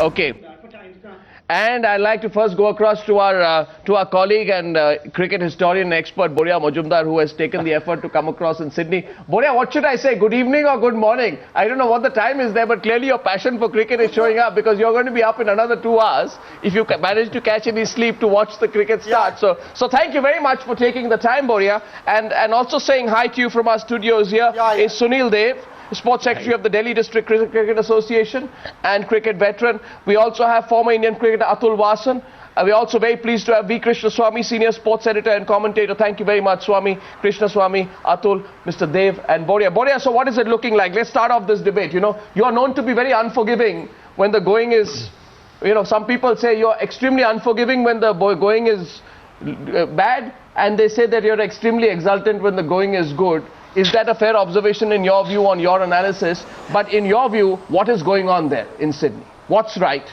Okay. And I'd like to first go across to our colleague and cricket historian and expert Boria Majumdar, who has taken the effort to come across in Sydney. Boria, what should I say? Good evening or good morning? I don't know what the time is there, but clearly your passion for cricket is showing up, because you're going to be up in another 2 hours if you manage to catch any sleep to watch the cricket start. So thank you very much for taking the time, Boria. And also saying hi to you from our studios here is Sunil Dev, Sports Secretary of the Delhi District Cricket Association and cricket veteran. We also have former Indian cricketer Atul Vasan. We're also very pleased to have V. Krishnaswamy, Senior Sports Editor and Commentator. Thank you very much, Swami, Krishnaswamy, Atul, Mr. Dev and Boria. Boria, so what is it looking like? Let's start off this debate. You know, you are known to be very unforgiving when the going is, some people say you're extremely unforgiving when the going is bad, and they say that you're extremely exultant when the going is good. Is that a fair observation in your view, on your analysis? But in your view, what is going on there in Sydney? What's right?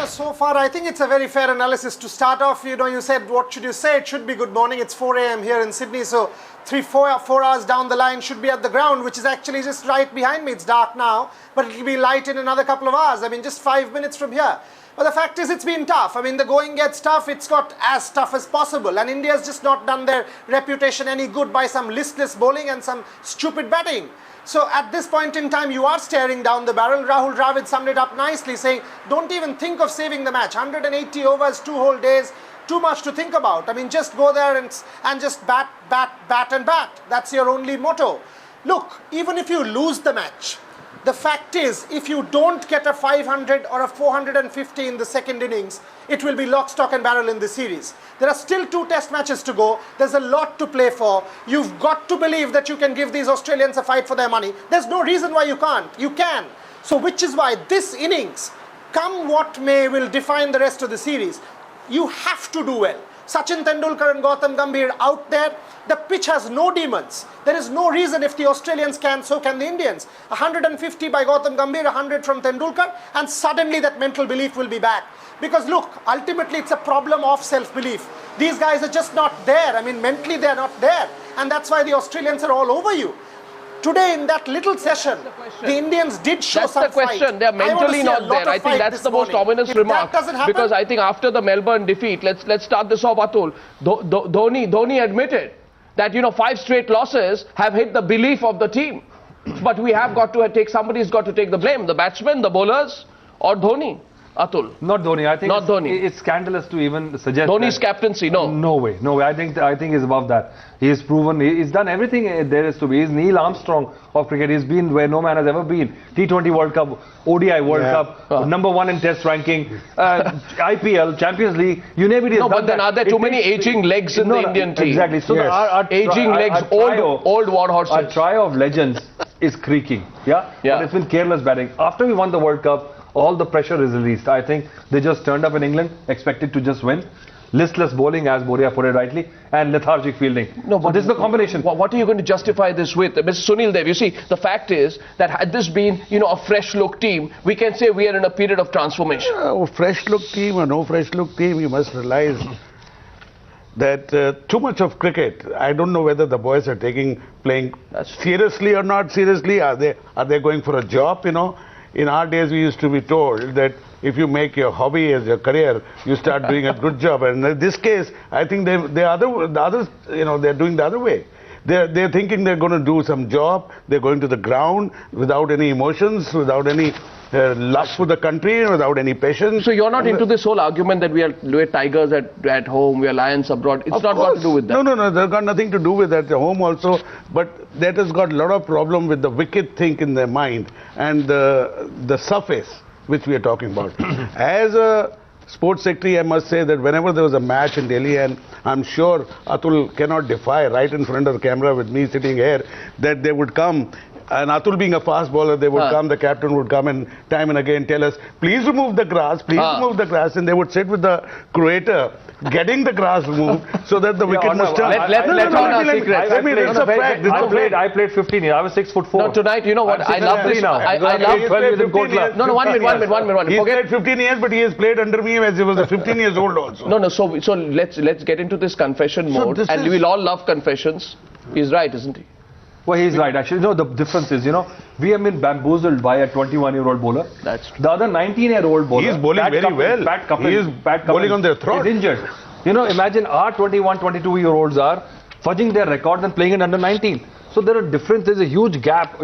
So far, I think it's a very fair analysis. To start off, you said, what should you say? It should be good morning. It's 4 a.m. here in Sydney. So 4 hours down the line should be at the ground, which is actually just right behind me. It's dark now, but it'll be light in another couple of hours. I mean, just 5 minutes from here. But the fact is, it's been tough. I mean, the going gets tough. It's got as tough as possible. And India's just not done their reputation any good by some listless bowling and some stupid batting. So at this point in time, you are staring down the barrel. Rahul Dravid summed it up nicely, saying, don't even think of saving the match. 180 overs, 2 whole days, too much to think about. I mean, just go there and just bat, and bat. That's your only motto. Look, even if you lose the match, the fact is, if you don't get a 500 or a 450 in the second innings, it will be lock, stock and barrel in the series. There are still 2 test matches to go. There's a lot to play for. You've got to believe that you can give these Australians a fight for their money. There's no reason why you can't. You can. So which is why this innings, come what may, will define the rest of the series. You have to do well. Sachin Tendulkar and Gautam Gambhir out there. The pitch has no demons. There is no reason, if the Australians can, so can the Indians. 150 by Gautam Gambhir, 100 from Tendulkar, and suddenly that mental belief will be back. Because look, ultimately it's a problem of self-belief. These guys are just not there. I mean, mentally they're not there. And that's why the Australians are all over you. Today, in that little session, the Indians did show some fight. That's the question. They're mentally not there. I think that's the most ominous remark. Because I think after the Melbourne defeat, let's start this off, Atul. Dhoni admitted that 5 straight losses have hit the belief of the team. But we have got to take, somebody's got to take the blame. The batsmen, the bowlers, or Dhoni. Atul. Not Dhoni. I think not Dhoni. It's scandalous to even suggest Dhoni's captaincy. No way. I think he's above that. He has proven, he's done everything there is to be. He's Neil Armstrong of cricket. He's been where no man has ever been. T20 World Cup, ODI World Cup, #1 in Test ranking, IPL, Champions League. You name it. No, but then are there too many aging legs in the Indian team? Exactly. So our aging legs, old war horses. Our trio of legends is creaking. But it's been careless batting. After we won the World Cup, all the pressure is released. I think they just turned up in England, expected to just win. Listless bowling, as Boria put it rightly, and lethargic fielding. No, but this is the combination. What are you going to justify this with? Mr. Sunil Dev, you see, the fact is that had this been, a fresh look team, we can say we are in a period of transformation. Fresh look team or no fresh look team, you must realize that too much of cricket, I don't know whether the boys are playing seriously or not seriously. Are they going for a job, In our days, we used to be told that if you make your hobby as your career, you start doing a good job. And in this case, I think they're doing the other way. They're thinking they're going to do some job. They're going to the ground without any emotions, without any love for the country, without any passion. So you're not into this whole argument that we're tigers at home, we're lions abroad. It's not got to do with that. No, they've got nothing to do with that at home also. But that has got a lot of problem with the wicked thing in their mind and the surface which we are talking about. As a sports secretary, I must say that whenever there was a match in Delhi, and I'm sure Atul cannot defy right in front of the camera with me sitting here, that they would come. And Atul being a fast bowler, they would come, the captain would come and time and again tell us, please remove the grass, remove the grass. And they would sit with the curator, getting the grass removed so that the wicket must turn. Let's on our secrets. I played 15 years. I was 6'4". No, tonight, you know what? I love this. I love 12 years in Kotla. No, 1 minute. He played 15 years, but he has played under me as he was 15 years old also. No, so let's get into this confession mode. And we'll all love confessions. He's right, isn't he? Well, he's right. Actually, no, the difference is, we have been bamboozled by a 21-year-old bowler. That's true. The other 19-year-old bowler. He is bowling very well. He is bowling on their throat. He's injured. Imagine our 21, 22-year-olds are fudging their records and playing in under 19. So there are differences, there's a huge gap.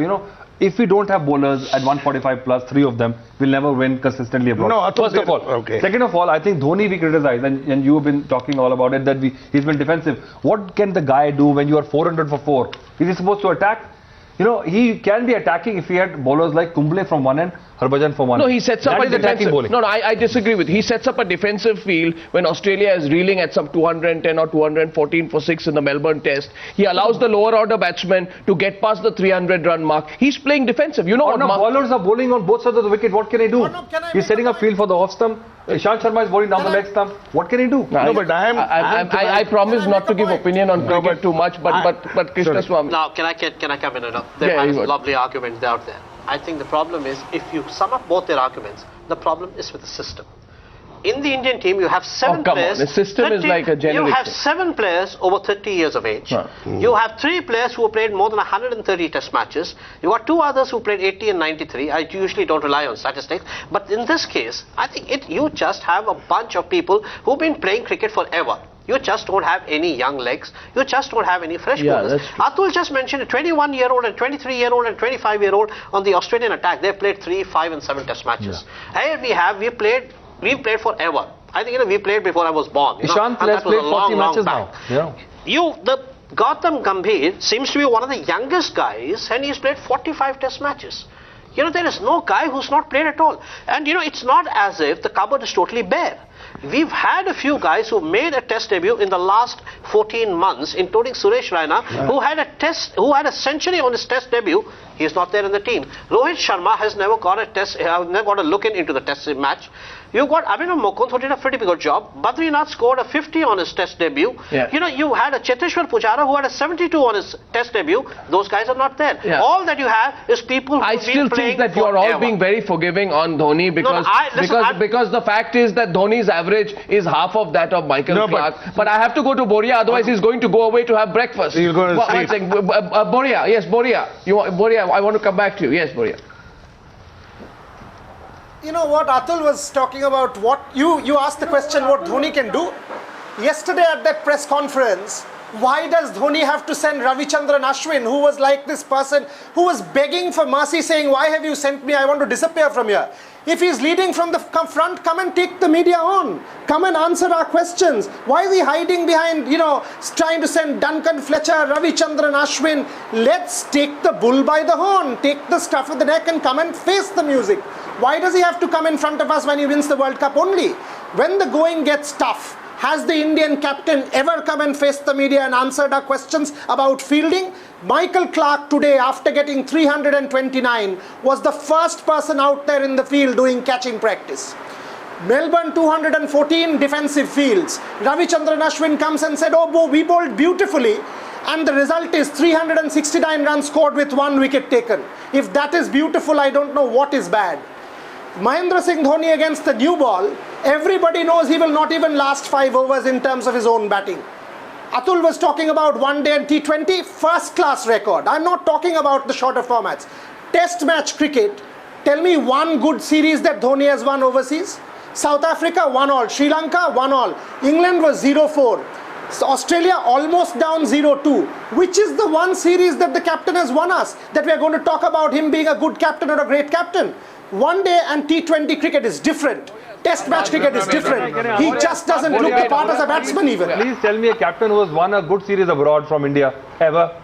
If we don't have bowlers at 145 plus, 3 of them will never win consistently abroad. No, first of all. Okay. Second of all, I think Dhoni we criticize, and you have been talking all about it, that he's been defensive. What can the guy do when you are 400 for 4? Is he supposed to attack? He can be attacking if he had bowlers like Kumble from one end, Harbhajan from one end. No, he sets up a defensive. No, I disagree with. He sets up a defensive field when Australia is reeling at some 210 or 214 for 6 in the Melbourne Test. He allows the lower order batsmen to get past the 300-run mark. He's playing defensive. Bowlers are bowling on both sides of the wicket. What can he do? He's setting up field for the off stump. Ishant Sharma is bowling down the leg stump. What can he do? I promise not to give opinion on cricket too much, but Krishna Swami. Now, can I come in? There are lovely arguments out there. I think the problem is, if you sum up both their arguments, the problem is with the system. In the Indian team, you have 7 players. The system is like a generic. You have 7 players over 30 years of age. You have 3 players who have played more than 130 test matches. You got 2 others who played 80 and 93. I usually don't rely on statistics. But in this case, I think you just have a bunch of people who've been playing cricket forever. You just don't have any young legs. You just don't have any fresh bowlers. Atul just mentioned a 21-year-old and 23-year-old and 25-year-old on the Australian attack. They've played 3, 5 and 7 test matches. Here we've played forever. I think we played before I was born. Ishant has played 40 matches now. The Gautam Gambhir seems to be one of the youngest guys, and he's played 45 test matches. There is no guy who's not played at all. And it's not as if the cupboard is totally bare. We've had a few guys who made a test debut in the last 14 months, including Suresh Raina, who had a century on his test debut. He is not there in the team. Rohit Sharma has never got a look into the test match. You've got Abhinav Mukund, who did a pretty good job. Badrinath scored a 50 on his test debut. You had a Cheteshwar Pujara who had a 72 on his test debut. Those guys are not there. All that you have is people who have been playing I still think that you are all being very forgiving on Dhoni because the fact is that Dhoni's average is half of that of Michael Clark. But I have to go to Boria, otherwise he's going to go away to have breakfast. He's going to sleep. Boria, yes, Boria. Boria, I want to come back to you. Yes, Boria. You know what Atul was talking about, what you asked the question what Dhoni can do. Yesterday at that press conference, why does Dhoni have to send Ravichandran Ashwin, who was like this person who was begging for mercy, saying, why have you sent me, I want to disappear from here. If he's leading from the front, come and take the media on. Come and answer our questions. Why is he hiding behind, trying to send Duncan Fletcher, Ravichandran Ashwin? Let's take the bull by the horn, take the stuff of the neck and come and face the music. Why does he have to come in front of us when he wins the World Cup only? When the going gets tough, has the Indian captain ever come and faced the media and answered our questions about fielding? Michael Clark today, after getting 329, was the first person out there in the field doing catching practice. Melbourne 214 defensive fields. Ravichandran Ashwin comes and said, we bowled beautifully. And the result is 369 runs scored with 1 wicket taken. If that is beautiful, I don't know what is bad. Mahendra Singh Dhoni against the new ball, everybody knows he will not even last 5 overs in terms of his own batting. Atul was talking about one day and T20, first class record. I'm not talking about the shorter formats. Test match cricket, tell me one good series that Dhoni has won overseas. South Africa 1-all, Sri Lanka 1-all, England was 0-4. So Australia almost down 0-2, which is the one series that the captain has won us, that we are going to talk about him being a good captain or a great captain. One day and T20 cricket is different. Test match cricket is different. He just doesn't look the part as a batsman even. Please tell me a captain who has won a good series abroad from India, ever.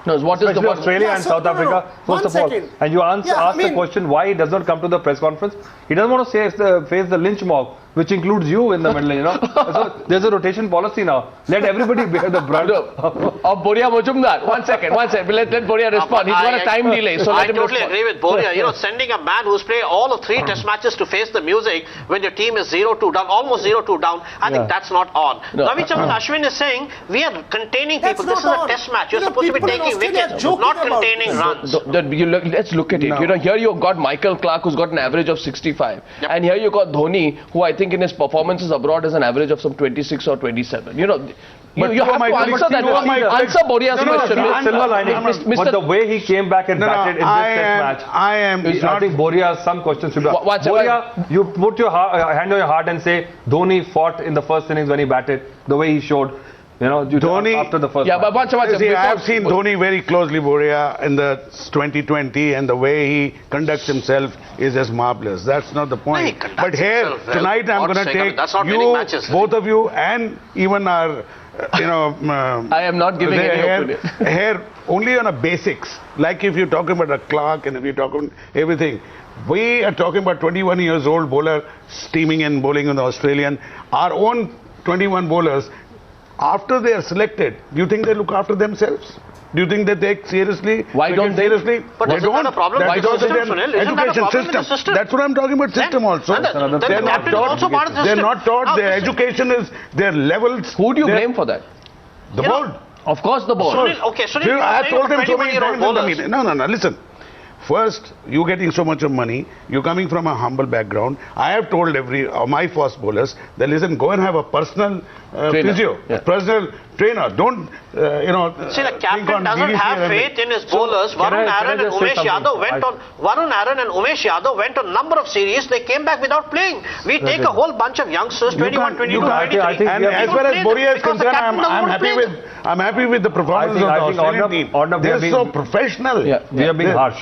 No, what is the Australia and South Africa, first of all. And you ask the question why he does not come to the press conference. He doesn't want to face the lynch mob, which includes you in the middle, So there's a rotation policy now. Let everybody bear the brunt of Boria Majumdar. One second. Let Boria respond. He's got a time delay. So I totally agree with Boria. Sending a man who's played all of 3 test matches to face the music when your team is 0-2 down, almost 0-2 down, I think that's not on. Ravichandran Ashwin is saying, we are containing people. This is a test match. You're supposed to be taking wickets, not containing runs. Let's look at it. Here you've got Michael Clark, who's got an average of 65. And here you got Dhoni, who I think in his performances abroad has an average of some 26 or 27. You have to answer that. Answer Boria's question. Silver lining. But the way he came back and batted in this test match, I think Boria has some questions to be asked. Boria, you put your hand on your heart and say Dhoni fought in the first innings when he batted the way he showed. You know, Dhoni, after the first match. But see, I have seen Dhoni very closely, Boria, in the 2020, and the way he conducts himself is just marvelous. That's not the point. But here, tonight, I'm going to take you, both of you, and even our, I am not giving any opinion. Here, only on a basics. Like if you're talking about a Clark and if you're talking everything. We are talking about 21 years old bowler steaming and bowling in the Australian. Our own 21 bowlers, after they are selected, do you think they look after themselves? Do you think they take seriously? Why don't they? Seriously? But isn't that a problem with the system, Sunil? Isn't that a problem with the system? That's what I'm talking about, system also. They're not taught. They're not taught. Their education is, their levels. Who do you blame for that? The board. Of course the board. Sunil, I have told them so many times in the meeting. No, listen. First, you're getting so much of money, you're coming from a humble background. I have told my fast bowlers that listen, go and have a personal physio, personal trainer. Don't, See, the captain doesn't have faith in his bowlers. Varun Aaron and Umesh Yadav went on number of series. They came back without playing. We take a whole bunch of youngsters, 21, 22, 23. And as far as Boria is concerned, I'm happy with the performance of the Australian team. They're so professional. We are being harsh.